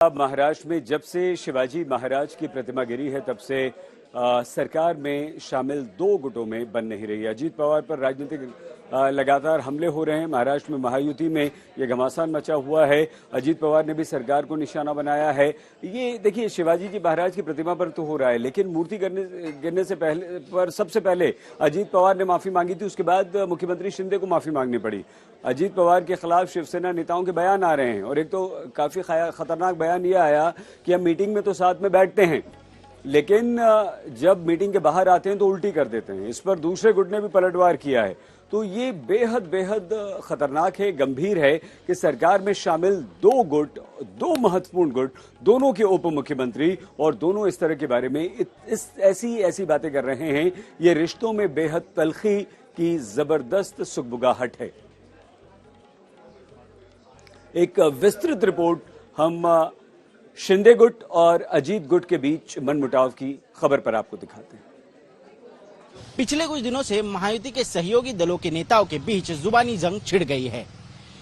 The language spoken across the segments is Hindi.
महाराष्ट्र में जब से शिवाजी महाराज की प्रतिमा गिरी है तब से सरकार में शामिल दो गुटों में बन नहीं रही। अजीत पवार पर राजनीतिक लगातार हमले हो रहे हैं। महाराष्ट्र में महायुति में ये घमासान मचा हुआ है। अजीत पवार ने भी सरकार को निशाना बनाया है। ये देखिए, शिवाजी जी महाराज की प्रतिमा पर तो हो रहा है, लेकिन मूर्ति गिरने से पहले पर सबसे पहले अजीत पवार ने माफी मांगी थी। उसके बाद मुख्यमंत्री शिंदे को माफी मांगनी पड़ी। अजीत पवार के खिलाफ शिवसेना नेताओं के बयान आ रहे हैं और एक तो काफी खतरनाक बयान ये आया कि हम मीटिंग में तो साथ में बैठते हैं, लेकिन जब मीटिंग के बाहर आते हैं तो उल्टी कर देते हैं। इस पर दूसरे गुट ने भी पलटवार किया है। तो ये बेहद खतरनाक है, गंभीर है कि सरकार में शामिल दो गुट, दो महत्वपूर्ण गुट, दोनों के उप मुख्यमंत्री और दोनों इस तरह के बारे में ऐसी बातें कर रहे हैं। ये रिश्तों में बेहद तलखी की जबरदस्त सुगबुगाहट है। एक विस्तृत रिपोर्ट हम शिंदे गुट और अजीत गुट के बीच मनमुटाव की खबर पर आपको दिखाते हैं। पिछले कुछ दिनों से महायुति के सहयोगी दलों के नेताओं के बीच जुबानी जंग छिड़ गई है।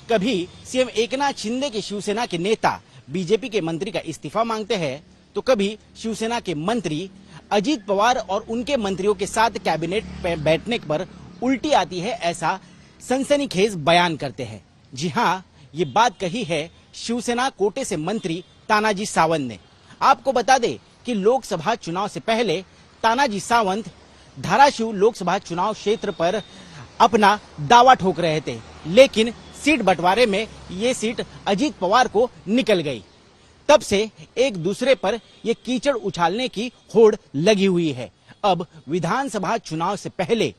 कभी सीएम एकनाथ शिंदे के शिवसेना के नेता बीजेपी के मंत्री का इस्तीफा मांगते हैं, तो कभी शिवसेना के मंत्री अजीत पवार और उनके मंत्रियों के साथ कैबिनेट पर बैठने पर उल्टी आती है, ऐसा सनसनीखेज बयान करते हैं। जी हाँ, ये बात कही है शिवसेना कोटे से मंत्री तानाजी सावंत ने। आपको बता दें कि लोकसभा चुनाव से पहले तानाजी सावंत धाराशिव लोकसभा चुनाव क्षेत्र पर अपना दावा ठोक रहे थे, लेकिन सीट बंटवारे में ये सीट अजीत पवार को निकल गई। तब से एक दूसरे पर ये कीचड़ उछालने की होड़ लगी हुई है। अब विधानसभा चुनाव से पहले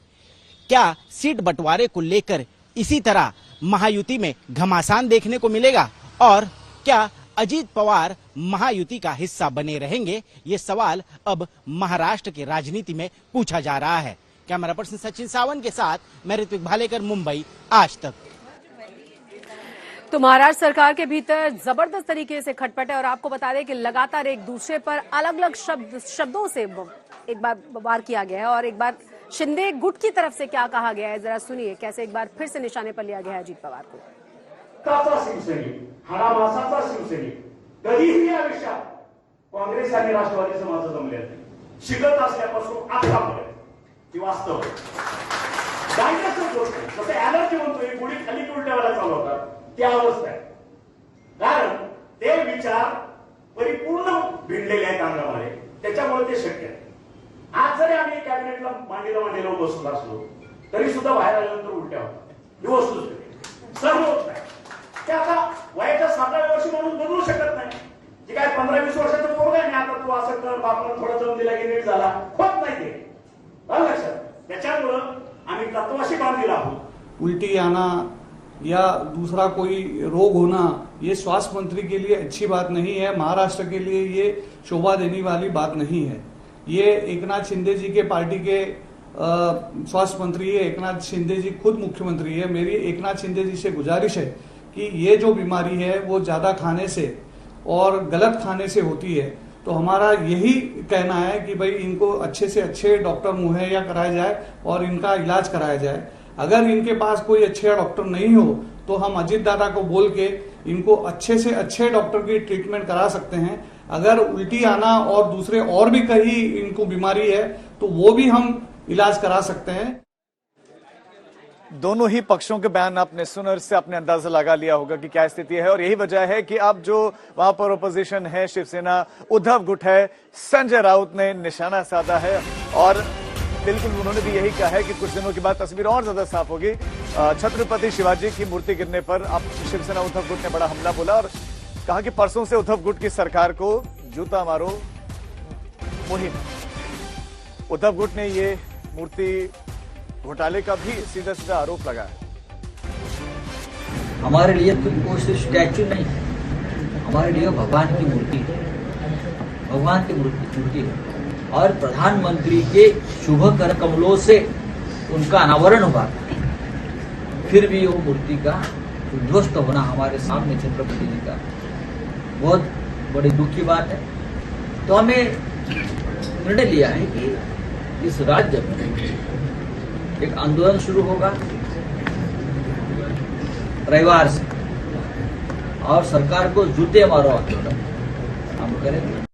क्या सीट बंटवारे को लेकर इसी तरह महायुति में घमासान देखने को मिलेगा और क्या अजीत पवार महायुति का हिस्सा बने रहेंगे? ये सवाल अब महाराष्ट्र की राजनीति में पूछा जा रहा है। कैमरा पर्सन सचिन सावंत के साथ मैं ऋत्विक भालेकर, मुंबई, आज तक। तो महाराष्ट्र सरकार के भीतर जबरदस्त तरीके से खटपट है और आपको बता दें कि लगातार एक दूसरे पर अलग अलग शब्दों से एक बार वार किया गया है और एक बार शिंदे गुट की तरफ से क्या कहा गया है, जरा सुनिए कैसे एक बार फिर से निशाने पर लिया गया है अजीत पवार को। शिवसैनिक, हाडामासाचा शिवसैनिक, कधीही आयुष्यात काँग्रेस आणि राष्ट्रवादीचं माझं जमलेलं नाही। शिकत असल्यापासून आतापर्यंत ती वास्तव डायनासोर गोष्ट आहे। जसं ॲलर्जी म्हणतोय, गोळी खाली उलट्या वेळा चालवतात, ती अवस्था आहे। कारण ते विचार परिपूर्ण भिडलेले आहेत अंगामध्ये, त्याच्यामुळे ते शक्य आहे। आज जरी आम्ही कॅबिनेटला मांडीला बसलो असलो तरी सुद्धा बाहेर आल्यानंतर उलट्या होतात। ही वस्तुस्थिती सर्व होत नाही। ते आता वयाच्या 7व्या वर्षी म्हणून बदलू शकत नाही। जे काय 15-20 वर्षाचं पोरग आहे, आता तू असं कर, बापानं थोडा जम दिला की नीट झाला, होत नाही ते लक्षात। त्याच्यामुळं आम्ही तत्वाशी बांधलेला आहोत। उल्टी आना या दूसरा कोई रोग होना ये स्वास्थ्य मंत्री के लिए अच्छी बात नहीं है। महाराष्ट्र के लिए ये शोभा देने वाली बात नहीं है। ये एकनाथ शिंदे जी के पार्टी के स्वास्थ्य मंत्री है। एकनाथ शिंदे जी खुद मुख्यमंत्री है। मेरी एकनाथ शिंदे जी से गुजारिश है कि ये जो बीमारी है वो ज्यादा खाने से और गलत खाने से होती है। तो हमारा यही कहना है कि भाई इनको अच्छे से अच्छे डॉक्टर मुहैया कराया जाए और इनका इलाज कराया जाए। अगर इनके पास कोई अच्छे डॉक्टर नहीं हो तो हम अजीत दादा को बोल के इनको अच्छे से अच्छे डॉक्टर की ट्रीटमेंट करा सकते हैं। अगर उल्टी आना और दूसरे और भी कहीं इनको बीमारी है तो वो भी हम इलाज करा सकते हैं। दोनों ही पक्षों के बयान आपने सुने और इससे आपने अंदाजा लगा लिया होगा कि क्या स्थिति है और यही वजह है कि अब जो वहां पर ओपोजिशन है, शिवसेना उद्धव गुट है, संजय राउत ने निशाना साधा है और बिल्कुल उन्होंने भी यही कहा है कि कुछ दिनों के बाद तस्वीर और ज्यादा साफ होगी। छत्रपति शिवाजी की मूर्ति गिरने पर अब शिवसेना उद्धव गुट ने बड़ा हमला बोला और कहा कि परसों से उद्धव गुट की सरकार को जूता मारो मुहिम। उद्धव गुट ने ये मूर्ति घोटाले का भी सीधा सीधा आरोप लगाया। हमारे लिए तो कोई सिर्फ स्टैचू नहीं, हमारे लिए भगवान की मूर्ति है, भगवान की मूर्ति है और प्रधानमंत्री के शुभ कर कमलों से उनका अनावरण हुआ, फिर भी वो मूर्ति का उद्ध्वस्त होना हमारे सामने छत्रपति जी का बहुत बड़ी दुख की बात है। तो हमें निर्णय लिया है कि इस राज्य में एक आंदोलन शुरू होगा रविवार से और सरकार को जूते मारो आंदोलन काम करेंगे।